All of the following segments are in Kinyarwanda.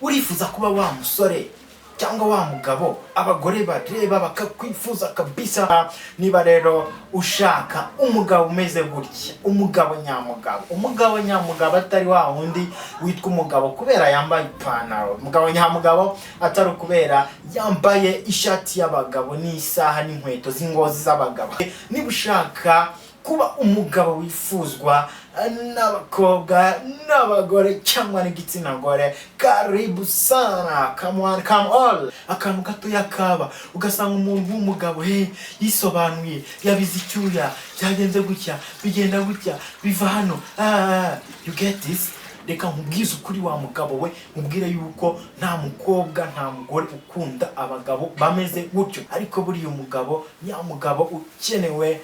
urifuza kuba wa musore cyangwa wa mugabo abagore bareba bakakwifuza kabisa. Niba rero ushaka umugabo umeze gutya, umugabo nyamugabo atari wa wundi witwa umugabo kubera yambaye ipantaro, umugabo nyamugabo atari kubera yambaye ishati y'abagabo n'isaha n'inkweto z'ingozi z'abagabo. Niba ushaka kuba umugabo wifuzwa n'abakobwa n'abagore cyangwa n'igitsina gore, karibu sana, come on. Akantu gato yakaba ugasanga umuntu w'umugabo yisobanuye, yabize icyuya, byagenze gutya, bigenda gutya, biva hano. You get this? Reka nkubwize ukuri wa mugabo we, mubwire yuko nta mukobwa nta mugore ukunda abagabo bameze gutyo. Ariko buriya umugabo nyamugabo ukenewe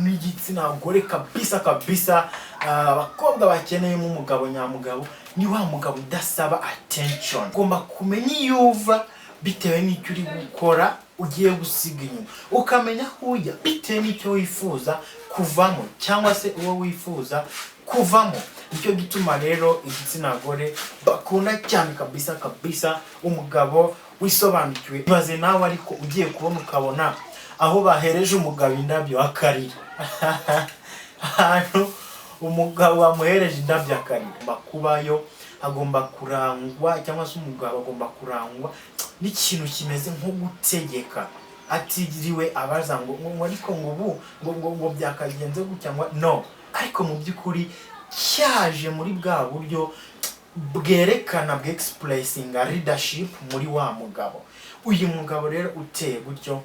n'igitsina gore kabisa. Abakobwa bakeneyemo umugabo nyamugabo ni wa mugabo udasaba attention. Ugomba kumenya yuva bitewe n'icyo uri gukora, ugiye gusiga inyuma, ukamenya aho ujya bitewe n'icyo wifuza kuvamo cyangwa se uwo wifuza kuvamo. Nicyo gituma rero igitsina gore bakunda cyane kabisa umugabo wisobanukiwe. Ibaze nawe ariko ugiye kubona ukabona aho bahereje umugabo indabyo akarira ahantu umugabo wamuhereje indabyo akarira. Bakubayo agomba kurangwa cyangwa se umugabo agomba kurangwa n'ikintu kimeze nko gutegeka, atiriwe abaza ngo ariko ngo byakagenze gutya no. Ariko mu by'ukuri cyaje muri bwa buryo bwerekana expressing leadership muri wa mugabo. Uyu mugabo rero uteye gutyo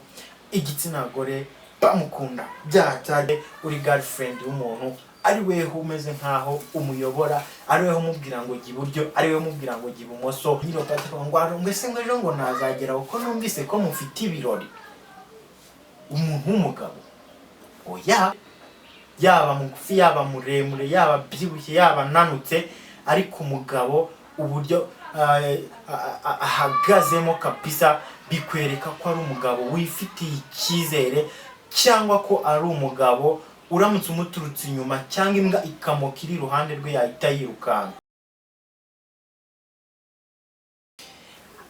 igitsina gore bamukunda byatade. Uri girlfriend y'umuntu, ari wewe umeze nkaho umuyobora, ari wewe umubwira ngo jya iburyo, ari wewe umubwira ngo jya ibumoso. Nyiro patron ngo arongese ngo ejo ngo nazagera uko numvise ko mufite ibirori. Umuntu w'umugabo oya, yaba mugufi yaba muremure yaba byibushye yaba nanutse, ariko umugabo uburyo ahagazemo kabisa bikwereka ko ari umugabo wifitiye icyizere, cyangwa ko ari umugabo uramutse umuturutse inyuma cyangwa imbwa ikamoka iri iruhande rwe yahita yirukanka.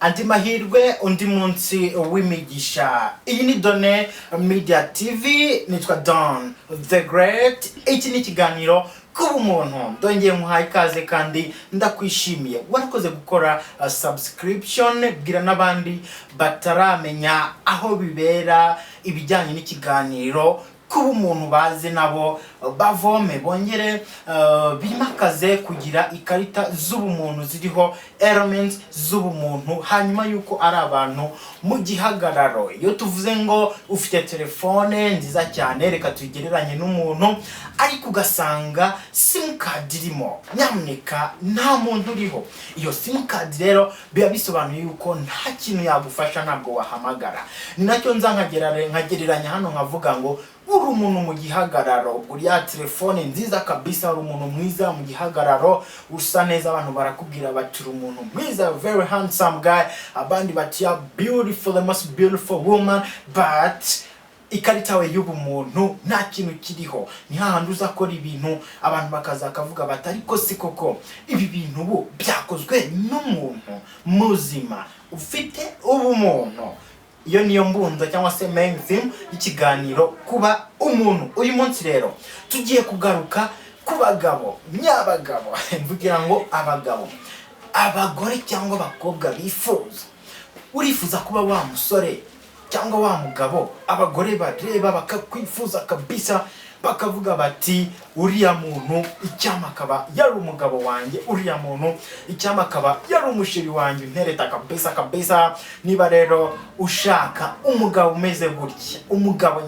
Andi mahirwe undi munsi w'imigisha. Iyi ni Done Media TV, nitwa Don the Great. Iki ni ikiganiro kuba umuntu. Ndongeye muhaye ikaze kandi ndakwishimiye. Warakoze gukora subscription, bwira n'abandi bataramenya aho bibera ibijyanye n'ikiganiro kuba umuntu, baze nabo bavome bongere bimakaze kugira ikarita z'ubumuntu ziriho elements z'ubumuntu, hanyuma yuko ari abantu mu gihagararo. Iyo tuvuze ngo ufite telefone nziza cyane, reka tugereranye n'umuntu ariko ugasanga sim card irimo, nyamuneka nta muntu uriho. Iyo sim card rero biba bisobanuye yuko nta kintu yagufasha, ntabwo wahamagara. Ni nacyo nkagereranya hano nkavuga ngo uri umuntu mu gihagararo, uri ya telefone nziza kabisa, uri umuntu mwiza mu gihagararo, usa neza, abantu barakubwira bati uri umuntu mwiza, very handsome guy, abandi bati ya beautiful, the most beautiful woman, but ikarita we y'ubumuntu nta kintu kiriho. Ni hahandi uzakora ibintu abantu bakavuga bati ariko si koko ibi bintu ubu byakozwe n'umuntu muzima ufite ubumuntu. Iyo niyo mbunza cyangwa se main theme y'ikiganiro kuba umuntu. Uyu munsi rero tugiye kugaruka ku bagabo nyabagabo, mvugira ngo abagabo, abagore cyangwa abakobwa bifuza. Urifuza kuba wa musore cyangwa wa mugabo abagore bareba bakakwifuza kabisa, bakavuga bati uriya muntu icyama akaba yari umugabo wanjye, uriya muntu icyama akaba yari umushiri wanjye, ntereta kabisa. Niba rero ushaka umugabo umeze gutya, umugabo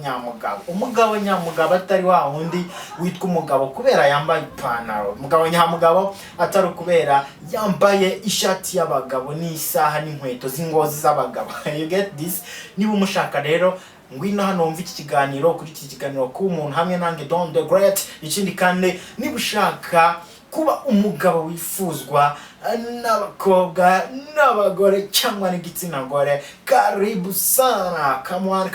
nyamugabo atari wa wundi witwa umugabo kubera yambaye ipantaro, umugabo nyamugabo atari kubera yambaye ishati y'abagabo n'isaha n'inkweto z'ingozi z'abagabo. You get this? Niba umushaka rero ngwino hano wumva iki kiganiro, kuri iki kiganiro ku umuntu hamwe nange Don the Great. Ikindi kandi niba ushaka kuba umugabo wifuzwa n'abakobwa n'abagore cyangwa n'igitsina gore, karibu sana, come on.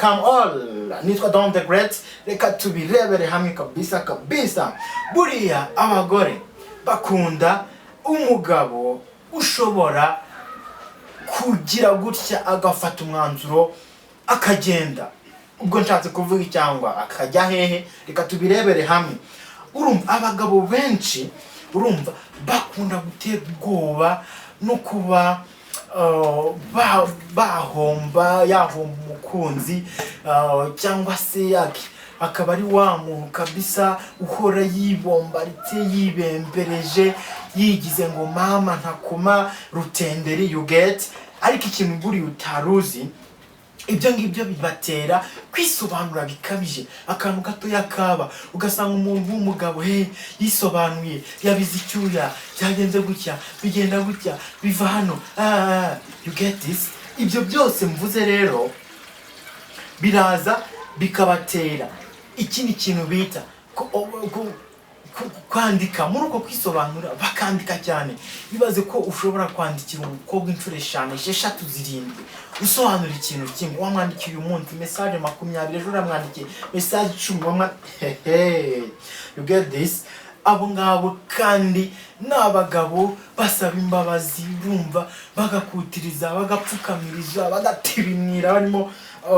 Nitwa Don the Great, reka tubirebere hamwe kabisa. Buriya abagore bakunda umugabo ushobora kugira gutya agafata umwanzuro akagenda. Ubwo nshatse kuvuga cyangwa akajya hehe, reka tubirebere hamwe. Urumva abagabo benshi urumva bakunda gutera ubwoba no kuba yahomba umukunzi, cyangwa se akaba ari wa muntu kabisa uhora yibombaritse yibembereje yigize ngo mama ntakoma rutenderi you get. Ariko ikintu buri utaruzi, ibyo ngibyo bibatera kwisobanura bikabije. Akantu gato yakaba ugasanga umuntu w'umugabo yisobanuye, yabize icyuya, byagenze gutya, bigenda gutya, biva hano, you get this. Ibyo byose mvuze rero biraza bikabatera ikindi kintu bita kwandika. Muri uko kwisobanura bakandika cyane. Bibaze ko ushobora kwandikira umukobwa inshuro 5, 6, 7 usobanura ikintu kimwe. Wamwandikiye umunsi message 20, ejo uramwandikiye message 10. You get this? Abo ngabo kandi n'abagabo basaba imbabazi, urumva bagakutiriza, bagapfukamiriza, bagatirimira barimo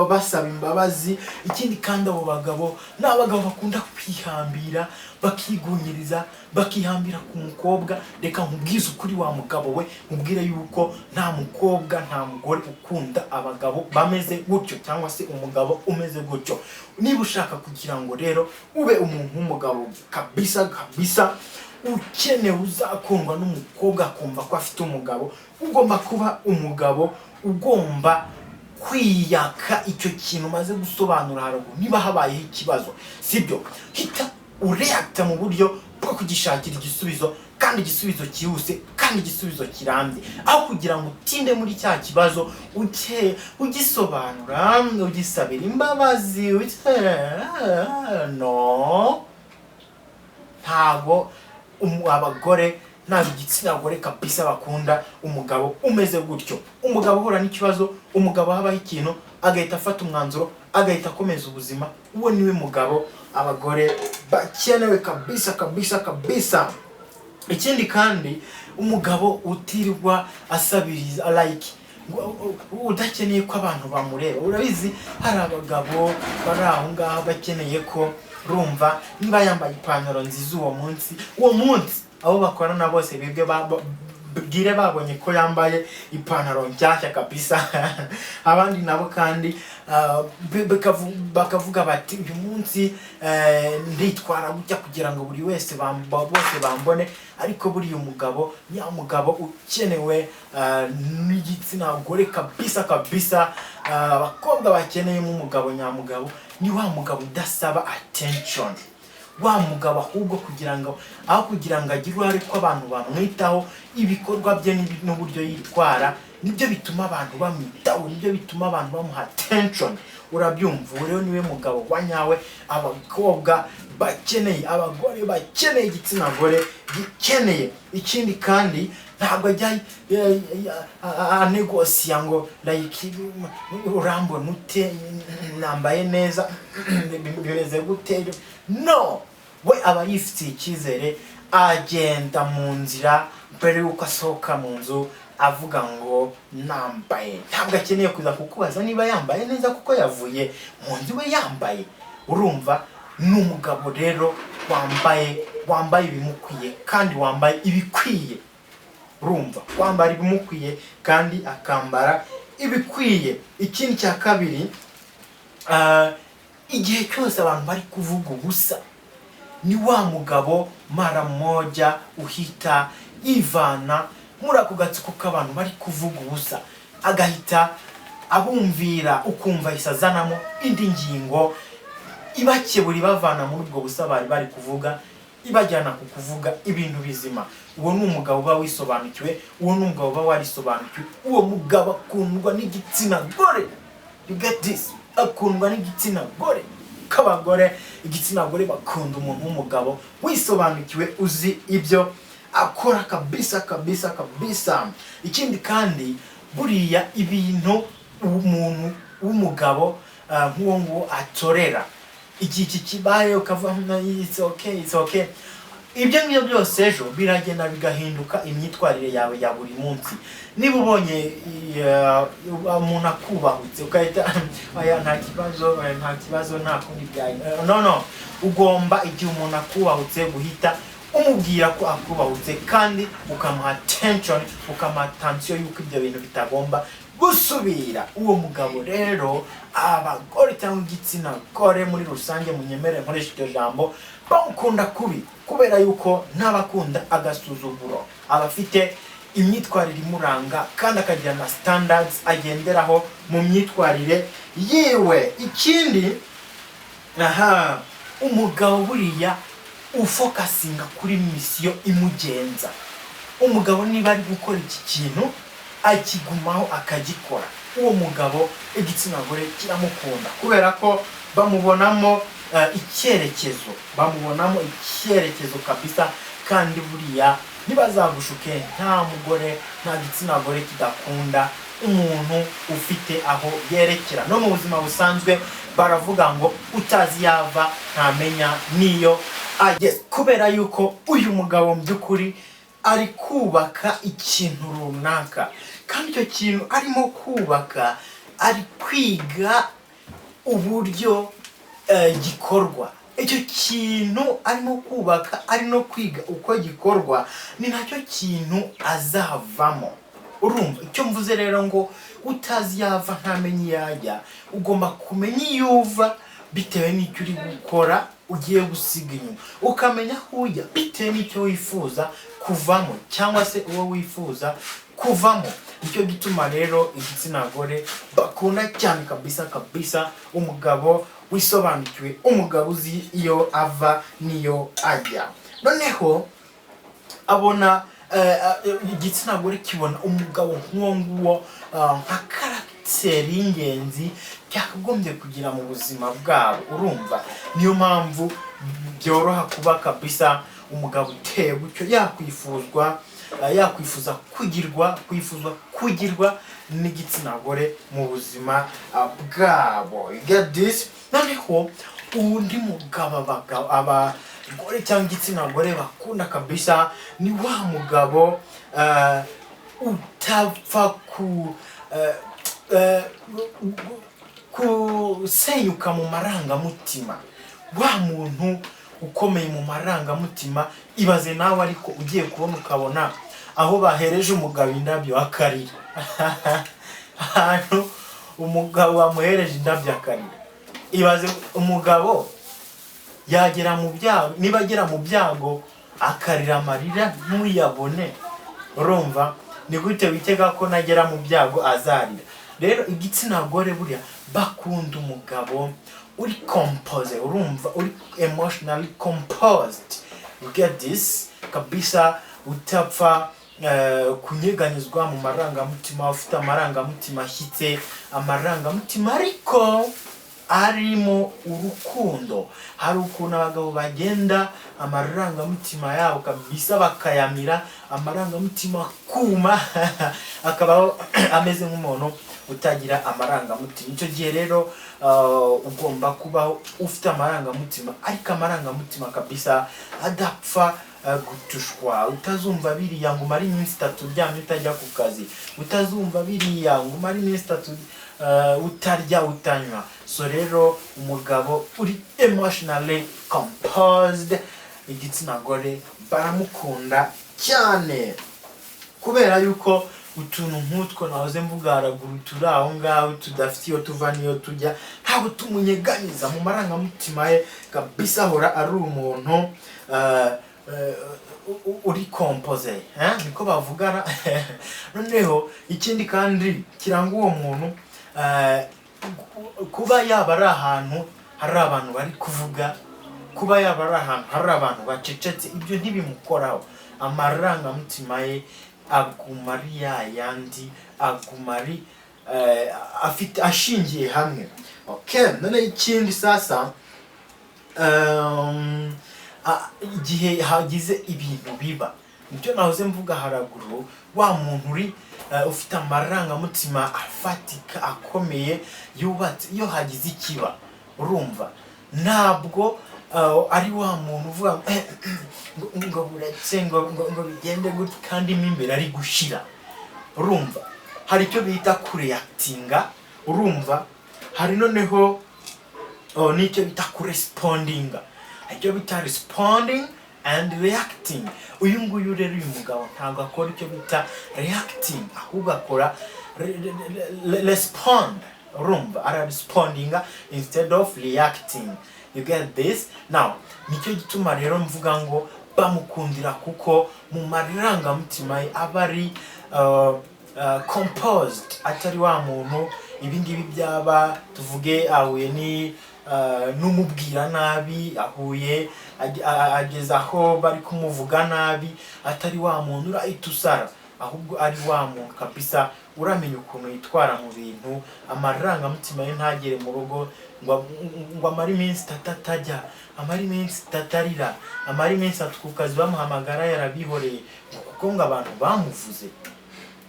basaba imbabazi. Ikindi kandi abo bagabo n'abagabo bakunda kwihambira, bakigunyiriza, bakihambira ku mukobwa. Reka nkubwize ukuri wa mugabo we, mubwire yuko nta mukobwa nta mugore ukunda abagabo bameze gutyo, cyangwa se umugabo umeze gutyo. Niba ushaka kugira ngo rero ube umuntu w'umugabo kabisa ukeneye uzakundwa n'umukobwa akumva ko afite umugabo, ugomba kuba umugabo ugomba kwiyaka icyo kintu maze gusobanura haruguru. Niba habayeho ikibazo, sibyo, hita ureacta mu buryo bwo kugishakira igisubizo, kandi igisubizo cyihuse, kandi igisubizo kirambye, aho kugira ngo utinde muri cya kibazo ugisobanura, ugisabira imbabazi. No, ntago abagore igitsina gore kabisa bakunda umugabo umeze gutyo. Umugabo uhura n'ikibazo, umugabo habaho ikintu agahita afata umwanzuro, agahita akomeza ubuzima. Uwo niwe mugabo abagore bakenewe kabisa. Ikindi kandi umugabo utirirwa asabiriza, like udakeneye ko abantu bamureba. Urabizi hari abagabo bari aho ngaho bakeneye ko rumva niba yambaye ipantaro nziza uwo munsi abo bakorana bose bibwe bwire babonye ko yambaye ipantaro nshyashya kabisa. Abandi nabo kandi bakavuga bati uyu munsi nditwara gutya kugira ngo buri wese bose bambone. Ariko buri umugabo ni umugabo ukenewe n'igitsina gore kabisa. Abakobwa bakeneye mu mugabo nyamugabo ni wa mugabo udasaba attention, wa mugabo ahubwo kugira ngo agire uruhare ko abantu bamwitaho, ibikorwa bye n'uburyo yitwara nibyo bituma abantu bamwitaho, nibyo bituma abantu bamuha attention. Urabyumva? Rero niwe mugabo wanyawe abakobwa bakeneye, abagore bakeneye, igitsina gore gikeneye. Ikindi kandi ntabwo ajya negosia ngo like urambona ute, nambaye neza, bimeze gute. No, we aba yifitiye icyizere, agenda mu nzira mbere yuko asohoka mu nzu avuga ngo nambaye. Ntabwo akeneye kuza kukubaza niba yambaye neza kuko yavuye mu nzu we yambaye. Urumva? N'umugabo rero wambaye ibimukwiye kandi wambaye ibikwiye. Urumva? Wambara ibimukwiye kandi akambara ibikwiye. Ikindi cya kabiri, igihe cyose abantu bari kuvuga ubusa, ni wa mugabo mara moja uhita yivana muri ako gatsiko k'abantu bari kuvuga ubusa, agahita abumvira, ukumva isazanamo indi ngingo ibakebura bavana muri ubwo busa bari kuvuga, ibajyana ku kuvuga ibintu bizima. Uwo ni umugabo uba wisobanukiwe, uwo ni umugabo uba warisobanukiwe. Uwo mugabo akundwa n'igitsina gore. You get this? Akundwa n'igitsina gore. Kabagore, igitsina gore bakunda umuntu w'umugabo wisobanukiwe, uzi ibyo akora kabisa. Ikindi kandi buriya ibintu umuntu w'umugabo nk'uwo ngo atorera, igihe kibaye ukavuga it's okay, ibyo ngibyo byose ejo biragenda bigahinduka imyitwarire yawe ya buri munsi. Niba ubonye umuntu akubahutse ukahita aya nta kibazo nta kundi byaye, no, ugomba igihe umuntu akubahutse guhita umubwira ko akubahutse kandi ukamuha attention yuko ibyo bintu bitagomba gusubira. Uwo mugabo rero abagore cyangwa igitsina gore muri rusange, munyemere nkoresha iryo jambo, bamukunda kubi kubera yuko ntabakunda agasuzuguro. Abafite imyitwarire imuranga kandi akagira na standards agenderaho mu myitwarire yiwe. Ikindi umugabo buriya ufokasinga kuri misiyo imugenza. Umugabo niba ari gukora iki kintu akigumaho akagikora, uwo mugabo igitsina gore kiramukunda kubera ko bamubonamo icyerekezo, kabisa. Kandi buriya ntibazagushuke, nta mugore nta gitsina gore kidakunda umuntu ufite aho yerekera. No mu buzima busanzwe baravuga ngo utazi yava ntamenya niyo ajye, kubera yuko uyu mugabo mu by'ukuri ari kubaka ikintu runaka, kandi icyo kintu arimo kubaka ari kwiga uburyo gikorwa. Icyo kintu arimo kubaka ari no kwiga uko gikorwa, ni nacyo kintu azavamo. Urumva icyo mvuze rero ngo utazi yava ntamenye yajya, ugomba kumenya iyo uva bitewe n'icyo uri gukora ugiye gusiga inyuma, ukamenya aho ujya bitewe n'icyo wifuza kuvamo cyangwa se uwo wifuza kuvamo. Nicyo gituma rero igitsina gore bakunda cyane kabisa umugabo wisobanukiwe, umugabo uzi iyo ava niyo ajya. Noneho abona igitsina gore kibona umugabo nk'uwo nguwo nka karagiteri y'ingenzi cyakagombye kugira mu buzima bwabo. Urumva niyo mpamvu byoroha kuba kabisa umugabo uteye gutyo yakwifuza kugirwa n'igitsina gore mu buzima bwabo. You get this? Noneho undi mugabo abagore cyangwa igitsina gore bakunda kabisa ni wa mugabo utapfa kusenyuka mu marangamutima. Wa muntu ukomeye mu marangamutima, ibaze nawe ariko ugiye kubona ukabona aho bahereje umugabo indabyo akarira. Ahantu umugabo bamuhereje indabyo akarira, ibaze umugabo yagera mu byago, niba agera mu byago akarira amarira ntuyabone. Urumva ni gute witega ko nagera mu byago azarira? Rero igitsina gore buriya bakunda umugabo uri composed, urumva uri emotionally composed. You get this? Kabisa utapfa kunyeganyizwa mu marangamutima, ufite amarangamutima ashyitse, amarangamutima ariko arimo urukundo. Hari ukuntu abagabo bagenda amarangamutima yabo kabisa bakayamira, amarangamutima kuma akaba ameze nk'umuntu utagira amarangamutima. Icyo gihe rero ugomba kubaho ufite amarangamutima, ariko amarangamutima kabisa adapfa gutushwa. Utazumva biriya ngo umare iminsi 3 uryamye utajya ku kazi, utazumva biriya ngo umare iminsi 3 utarya utanywa. So rero umugabo uri emotionally composed, igitsina gore baramukunda cyane kubera yuko utuntu nk'utwo nahoze mvuga haraguru turi aho ngaho tudafite iyo tuva niyo tujya, ntabwo tumunyeganyiza mu marangamutima ye kabisa. Ahora ari umuntu uri compose, niko bavugana. Noneho ikindi kandi kiranga uwo muntu kuba yaba ari ahantu hari abantu bari kuvuga, kuba yaba ari ahantu hari abantu bacecetse, ibyo ntibimukoraho. Amarangamutima ye aguma ari yayandi, aguma ari afite ashingiye hamwe. Okay, none ikindi sasa igihe hagize ibintu biba, nicyo nahoze mvuga haraguru, wa muntu uri ufite amarangamutima afatika akomeye yubatse, iyo hagize ikiba urumva ntabwo ari wa muntu uvuga ngo buretse ngo bigende gute kandi imbere ari gushira. Urumva hari icyo bita kureactinga, urumva hari noneho nicyo bita kurespondinga, icyo bita responding and reacting. Uyu nguyu rero uyu mugabo ntabwo akora icyo bita reacting, ahubwo akora respond. Urumva ara respondinga instead of reacting. You get this? Now nicyo gituma rero mvuga ngo bamukundira kuko mu marangamutima aba ari composed, atari wa muntu ibingibi byaba tuvuge ahuye ni n'umubwira nabi, ahuye ageza aho bari kumuvuga nabi, atari wa muntu urayitusara, ahubwo ari wa muntu kabisa uramenya ukuntu yitwara mu bintu. Amarangamutima ye ntagere mu rugo ngo amara iminsi tatajya, amara iminsi tatarira, amara iminsi atukukazi bamuhamagara yarabihoreye kuko ngo abantu bamuvuze.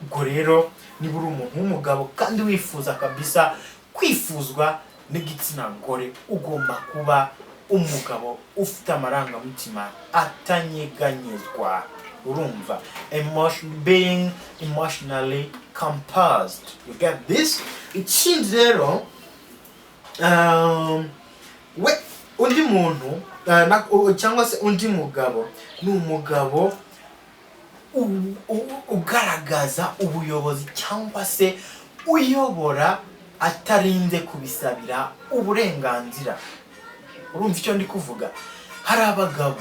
Ubwo rero niba uri umuntu w'umugabo kandi wifuza kabisa kwifuzwa n'igitsina gore, ugomba kuba umugabo ufite amarangamutima atanyeganyezwa. Urumva being emotionally composed. You get this? Ikindi rero we undi muntu cyangwa se undi mugabo ni umugabo ugaragaza ubuyobozi cyangwa se uyobora atarinze kubisabira uburenganzira. Urumva icyo ndi kuvuga? Hari abagabo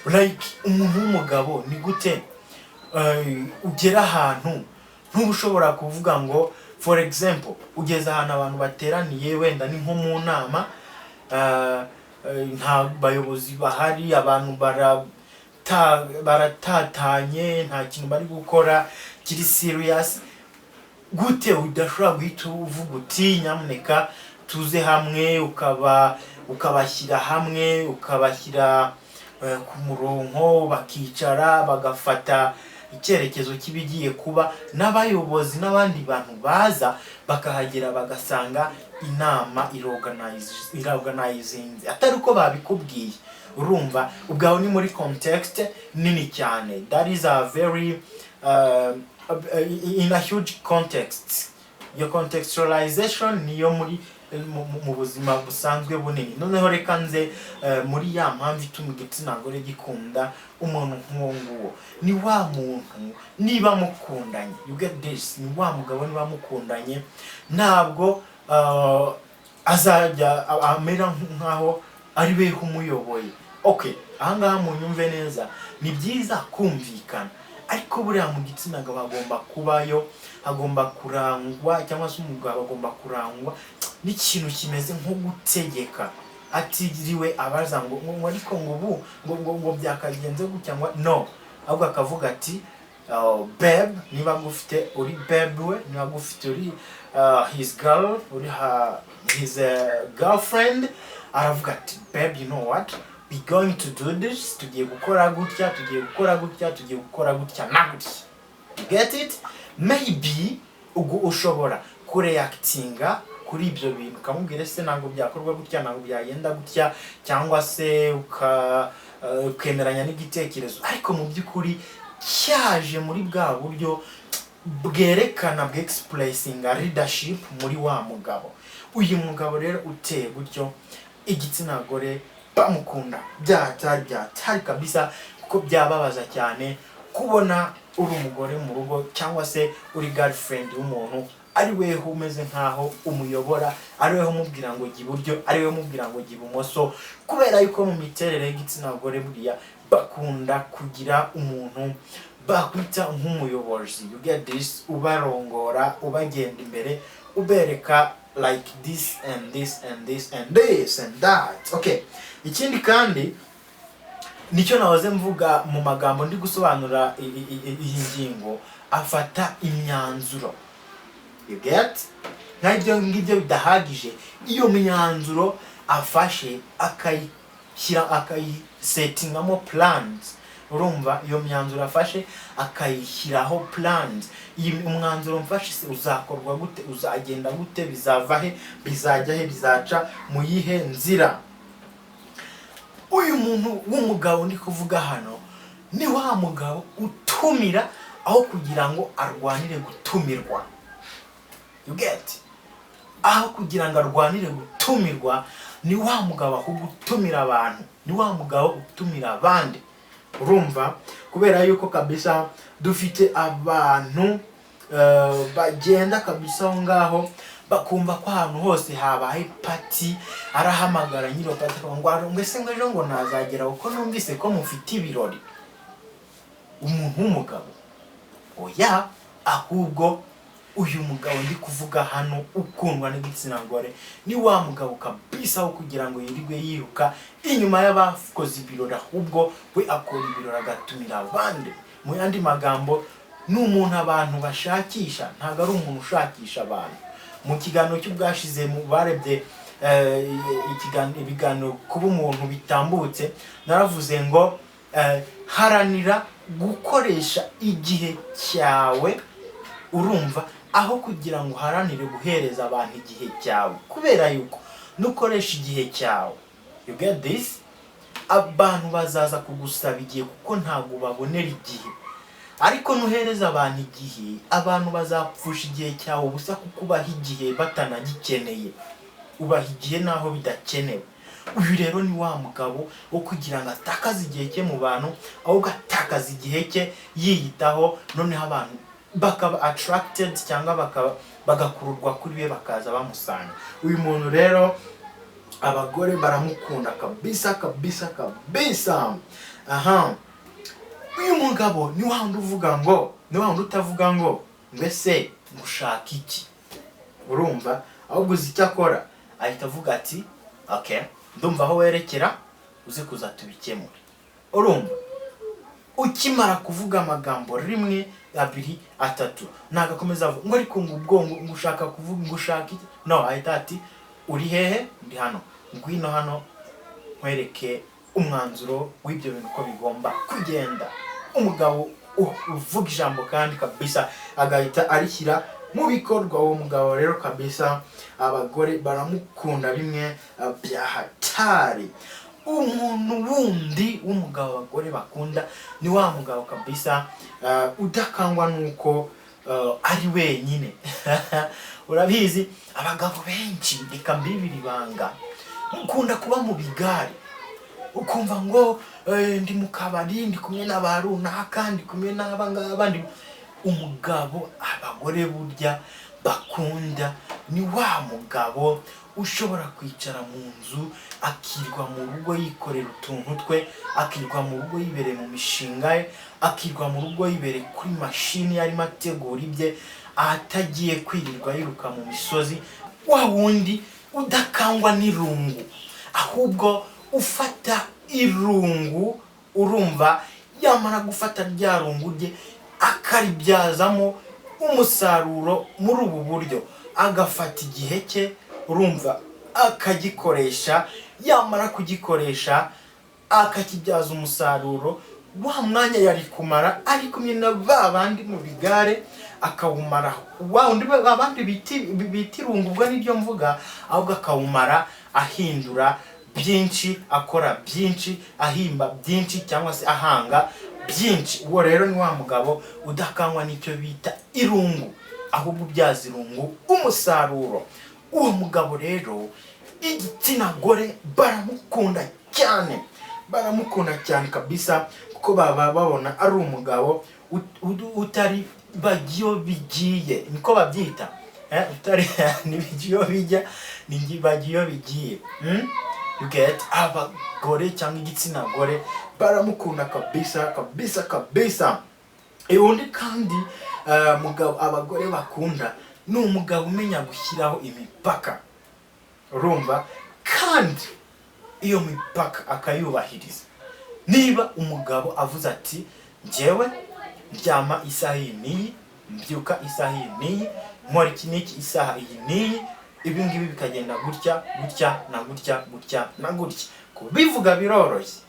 like umuntu w'umugabo ni gute ugera ahantu ntubushobora kuvuga ngo for example ugeze ahantu abantu bateraniye wenda ni nko mu nama, nta bayobozi bahari, abantu baratatanye, nta kintu bari gukora kiri serious. Gute udashobora guhita uvuga uti nyamuneka tuze hamwe, ukabashyira hamwe, ukabashyira ku murongo, bakicara bagafata icyerekezo kibigiye kuba, n'abayobozi n'abandi bantu baza bakahagera bagasanga inama organizing atari uko babikubwiye. Urumva ubwaho ni muri context nini cyane, that is a very in a huge context. Your contextualization niyo muri mu buzima busanzwe bunini. Noneho reka nze muri ya mpamvu ituma igitsina gore gikunda umuntu nk'uwo nguwo, ni wa muntu niba mukundanye, you get this, ni wa mugabo niba mukundanye ntabwo azajya amera nkaho ari we umuyoboye. Okay, ahangaha munyumve neza, ni byiza kumvikana, ariko buriya mu gitsina gabo agomba kubayo, agomba kurangwa cyangwa se umugabo agomba kurangwa n'ikintu kimeze nko gutegeka, atiriwe abaza ngo ariko ngo byakagenze gutya ngo no, ahubwo akavuga ati babe, niba gufite uri babe we, niba gufite uri his girl, uri his girlfriend, aravuga ati babe, you know what, we going to do this, tugiye gukora gutya, tugiye gukora gutya, tugiye gukora gutya na gutya. You get it? Maybe ushobora kureactinga kuri ibyo bintu, ukamubwira se ntabwo byakorwa gutya, ntabwo byagenda gutya, cyangwa se ukemeranya n'igitekerezo, ariko mu by'ukuri cyaje muri bwa buryo bwerekana expressing leadership muri wa mugabo. Uyu mugabo rero uteye gutyo, igitsina gore bamukunda byatari kabisa, kuko byababaza cyane kubona uri umugore mu rugo cyangwa se uri girlfriend y'umuntu ari we umeze nkaho umuyobora, ari we umubwira ngo jya iburyo, ari we umubwira ngo jya ibumoso, kubera yuko mu miterere y'igitsina gore buriya bakunda kugira umuntu bakwita nk'umuyobozi. You get this? Ubarongora, ubagenda imbere, ubereka like this and this and this and this and that. Okay, ikindi kandi nicyo nahoze mvuga mu magambo ndi gusobanura iyi ngingo, afata imyanzuro. You get? Nk'ibyo ngibyo bidahagije, iyo myanzuro afashe akayisetingamo plans. Urumva iyo myanzuro afashe akayishyiraho plans. Iyi umwanzuro mfashe uzakorwa gute, uzagenda gute, bizava he, bizajya he, bizaca mu yihe nzira. uyu muntu w'umugabo ndi kuvuga hano ni wa mugabo utumira aho kugira ngo arwanire gutumirwa. You get? Aho kugira ngo arwanire gutumirwa, ni wa mugabo aho gutumira abantu, ni wa mugabo utumira abandi. Urumva? Kubera yuko kabisa dufite abantu bagenda kabisa ngaho bakumva ko ahantu hose habaye party, arahamagara nyiro party ngo ngese ngo nazagera uko numvise ko mufite ibirori. Umuntu w'umugabo oya, ahubwo uyu mugabo ndi kuvuga hano ukundwa n'igitsina gore ni wa mugabo kabisa wo kugira ngo yirirwe yiruka inyuma y'abakoze ibirori, ahubwo we akora ibirori agatumira abandi. Mu yandi magambo ni umuntu abantu bashakisha, ntago ari umuntu ushakisha abantu. Mu kiganiro cy'ubwashize mu barebye ibiganiro kuba umuntu bitambutse, naravuze ngo haranira gukoresha igihe cyawe, urumva, aho kugira ngo haranire guhereza abantu igihe cyawe. Kubera yuko nukoresha igihe cyawe, you get this, abantu bazaza kugusaba igihe kuko ntago babonera igihe. Ariko nuhereza abantu igihe, abantu bazapfusha igihe cyawe ubusa kuko ubaha igihe batanagikeneye, ubaha igihe naho bidakenewe. Uyu rero ni wa mugabo wo kugira ngo atakaze igihe cye mu bantu, aho gatakaza igihe cye yiyitaho, noneho abantu bakaba attracted cyangwa bagakururwa kuri we bakaza bamusanga. Uyu muntu rero abagore baramukunda kabisa kabisa kabisa. Uyu mugabo ni wa wundi uvuga ngo, ni wa wundi utavuga ngo mbese ngushaka iki. Urumva? Ahubwo uzi icyo akora, ahita avuga ati okay, ndumva aho werekera, uze kuza tubikemure. Urumva? Ukimara kuvuga amagambo rimwe, abiri, atatu, nagakomeza avuga ngo ariko ngubwongo ngushaka kuvuga ngushaka iki. No, ahita ati uri hehe? Ndi hano. Ngwino hano nkwereke umwanzuro w'ibyo bintu ko bigomba kugenda. Umugabo uvuga ijambo kandi kabisa agahita arishyira mu bikorwa. Uwo mugabo rero kabisa abagore baramukunda bimwe bya hatari. Umuntu wundi w'umugabo abagore bakunda ni wa mugabo kabisa udakangwa nuko ari wenyine. Urabizi abagabo benshi reka mbibiri banga mukunda kuba mu bigari, ukumva ngo ndi mu kabari ndi kumwe n'abarunaka, ndi kumwe n'abandi. Umugabo abagore burya bakunda ni wa mugabo ushobora kwicara mu nzu akirwa mu rugo yikorera utuntu twe, akirwa mu rugo yibereye mu mishinga ye, akirwa mu rugo yibereye kuri mashini yarimo ategura ibye, atagiye kwirirwa yiruka mu misozi. Wa wundi udakangwa n'irungu, ahubwo ufata irungu, urumva, yamara gufata rya rungu rye akaribyazamo umusaruro muri ubu buryo. Agafata igihe cye, urumva, akagikoresha, yamara kugikoresha akakibyaza umusaruro. Wa mwanya yari kumara ari kumwe na babandi mu bigare akawumara, wa undi babandi biti irungu, ubwo nibyo mvuga, ahubwo akawumara ahindura byinshi, akora byinshi, ahimba byinshi, cyangwa se ahanga byinshi. Uwo rero ni wa mugabo udakangwa n'icyo bita irungu, ahubwo ubyaza irungu umusaruro. Uwo mugabo rero igitsina gore baramukunda cyane, baramukunda cyane kabisa, kuko baba babona ari umugabo utari bagiyo bigiye, niko babyita, utari nibigiyo bijya, ni bagiyo bigiye. You get? Abagore cyangwa igitsina gore baramukunda kabisa kabisa kabisa. Undi kandi mugabo abagore bakunda ni umugabo umenya gushyiraho imipaka. Urumva? Kandi iyo mipaka akayubahiriza. Niba umugabo avuze ati njyewe ndyama isaha iyi, mbyuka isaha iyi, nkora iki n'iki isaha iyi, ibi ngibi bikagenda gutya gutya na gutya gutya na gutya. Kubivuga biroroshye,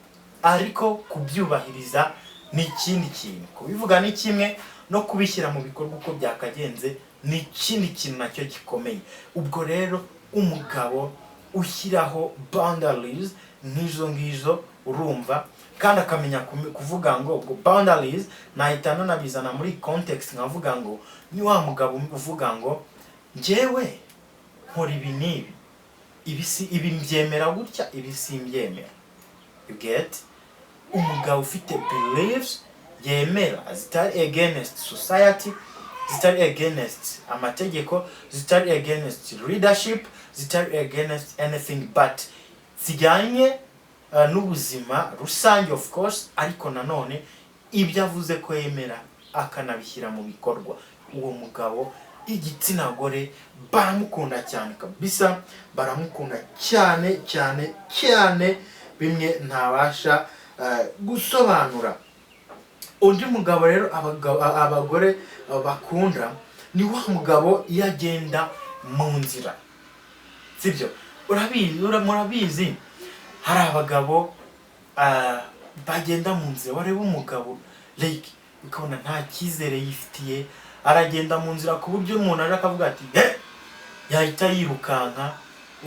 ariko kubyubahiriza ni ikindi kintu. Kubivuga ni kimwe, no kubishyira mu bikorwa uko byakagenze ni ikindi kintu nacyo gikomeye. Ubwo rero umugabo ushyiraho boundaries nk'izo ngizo urumva, kandi akamenya kuvuga ngo boundaries. Nahita nanabizana muri context nkavuga ngo ni wa mugabo uvuga ngo njyewe nkora ibi n'ibi, ibi mbyemera gutya, ibi simbyemera. You get? Umugabo ufite beliefs yemera zitari against society, zitari against amategeko, zitari against leadership, zitari against anything, but zijyanye n'ubuzima rusange of course, ariko nanone ibyo avuze ko yemera akanabishyira mu bikorwa. Uwo mugabo igitsina gore baramukunda cyane kabisa, baramukunda cyane cyane cyane, bimwe ntabasha gusobanura. Undi mugabo rero abagore bakunda ni wa mugabo iyo agenda mu nzira, sibyo? Murabizi hari abagabo bagenda mu nzira, wareba umugabo like ukabona nta cyizere yifitiye, aragenda mu nzira ku buryo umuntu aje akavuga ati yahita yirukanka,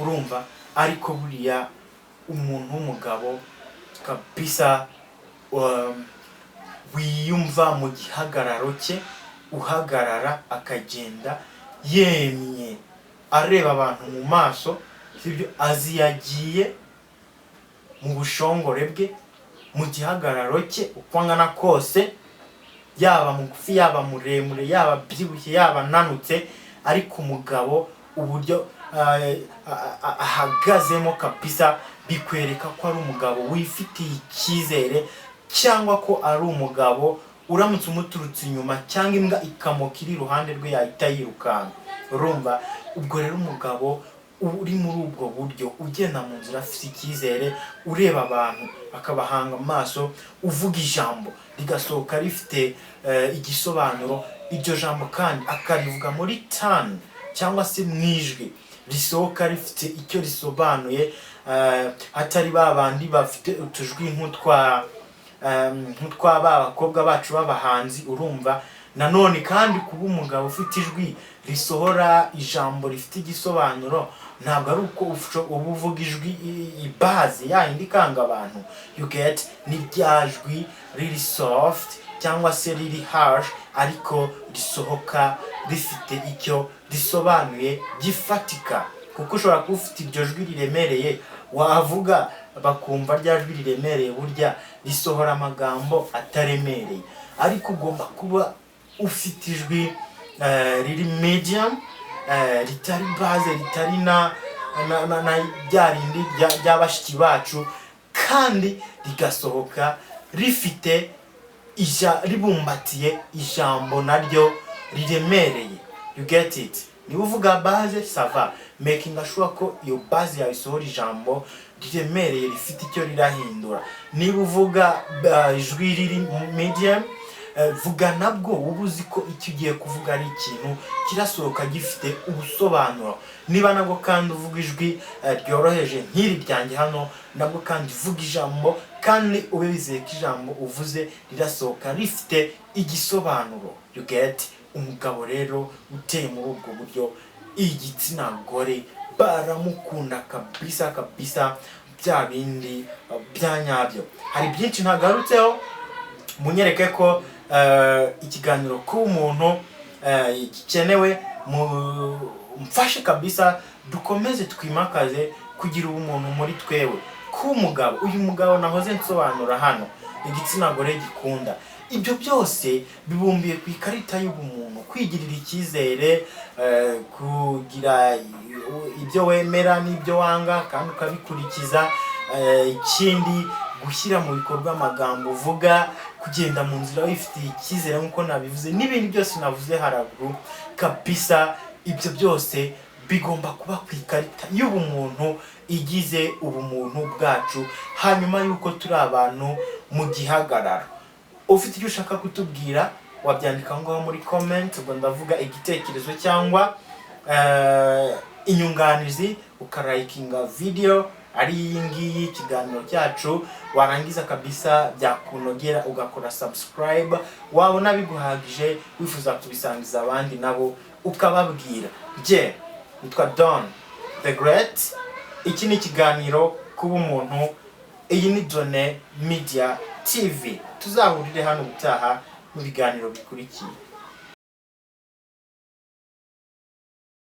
urumva. Ariko buriya umuntu w'umugabo kabisa wiyumva mu gihagararo cye, uhagarara akagenda yemye areba abantu mu maso, sibyo? Azi yagiye mu bushongore bwe, mu gihagararo cye uko angana kose, yaba mugufi yaba muremure, yaba byibushye yaba nanutse, ariko umugabo uburyo ahagazemo kabisa bikwereka ko ari umugabo wifitiye icyizere, cyangwa ko ari umugabo uramutse umuturutse inyuma cyangwa imbwa ikamoka iri iruhande rwe yahita yirukanka, urumva. Ubwo rero umugabo uri muri ubwo buryo, ugenda mu nzira afite icyizere, ureba abantu akabahanga amaso, uvuga ijambo rigasohoka rifite igisobanuro, iryo jambo kandi akarivuga muri tone cyangwa se mu ijwi risohoka rifite icyo risobanuye, atari babandi bafite utujwi nk'utwa abakobwa bacu b'abahanzi, urumva. Nanone kandi kuba umugabo ufite ijwi risohora ijambo rifite igisobanuro, ntabwo ari uko uba uvuga ijwi ibaze yayindi ikanga abantu. You get? ni rya jwi riri soft cyangwa se riri harsh, ariko risohoka rifite icyo risobanuye gifatika. Kuko ushobora kuba ufite iryo jwi riremereye, wavuga bakumva rya jwi riremereye burya risohora amagambo ataremereye. Ariko ugomba kuba ufite ijwi riri medium, ritari base, ritari na ryarindi ry'abashiki bacu, kandi rigasohoka rifite ribumbatiye ijambo naryo riremereye. You get it? Niba uvuga base sava, making sure ko iyo base yawe isohora ijambo riremereye rifite icyo rirahindura. Niba uvuga ijwi riri medium, vuga nabwo ubuzi ko icyo ugiye kuvuga ari ikintu kirasohoka gifite ubusobanuro. Niba nabwo kandi uvuga ijwi ryoroheje nk'iri ryanjye hano, nabwo kandi uvuga ijambo kandi ube wizeye ko ijambo uvuze rirasohoka rifite igisobanuro. You get? Umugabo rero uteye muri ubwo buryo, igitsina gore baramukunda kabisa kabisa, bya bindi byanyabyo. Hari byinshi ntagarutseho, munyereke ko ikiganiro ku muntu gikenewe, mfashe kabisa dukomeze twimakaze kugira ubumuntu muri twewe. Ku mugabo, uyu mugabo nahoze nsobanura hano, igitsina gore gikunda. Ibyo byose bibumbiye ku ikarita y'ubumuntu, kwigirira icyizere, kugira ibyo wemera n'ibyo wanga kandi ukabikurikiza. Ikindi gushyira mu bikorwa amagambo uvuga, kugenda mu nzira wifitiye icyizere nk'uko nabivuze, n'ibindi byose navuze haraguru kabisa. Ibyo byose bigomba kuba ku ikarita y'ubumuntu igize ubumuntu bwacu, hanyuma yuko turi abantu mu gihagararo. Ufite icyo ushaka kutubwira wabyandika ngaho muri comment, ubwo ndavuga igitekerezo cyangwa inyunganizi, ukarayikinga video ari iyi ngiyi ikiganiro cyacu, warangiza kabisa byakunogera ugakora subscribe, wabona biguhagije wifuza kubisangiza abandi nabo ukababwira. Nitwa Don the Great, iki ni ikiganiro kuba umuntu iyi ni Donne Media TV tuzahurire hano gutaha mu biganiro bikurikiye.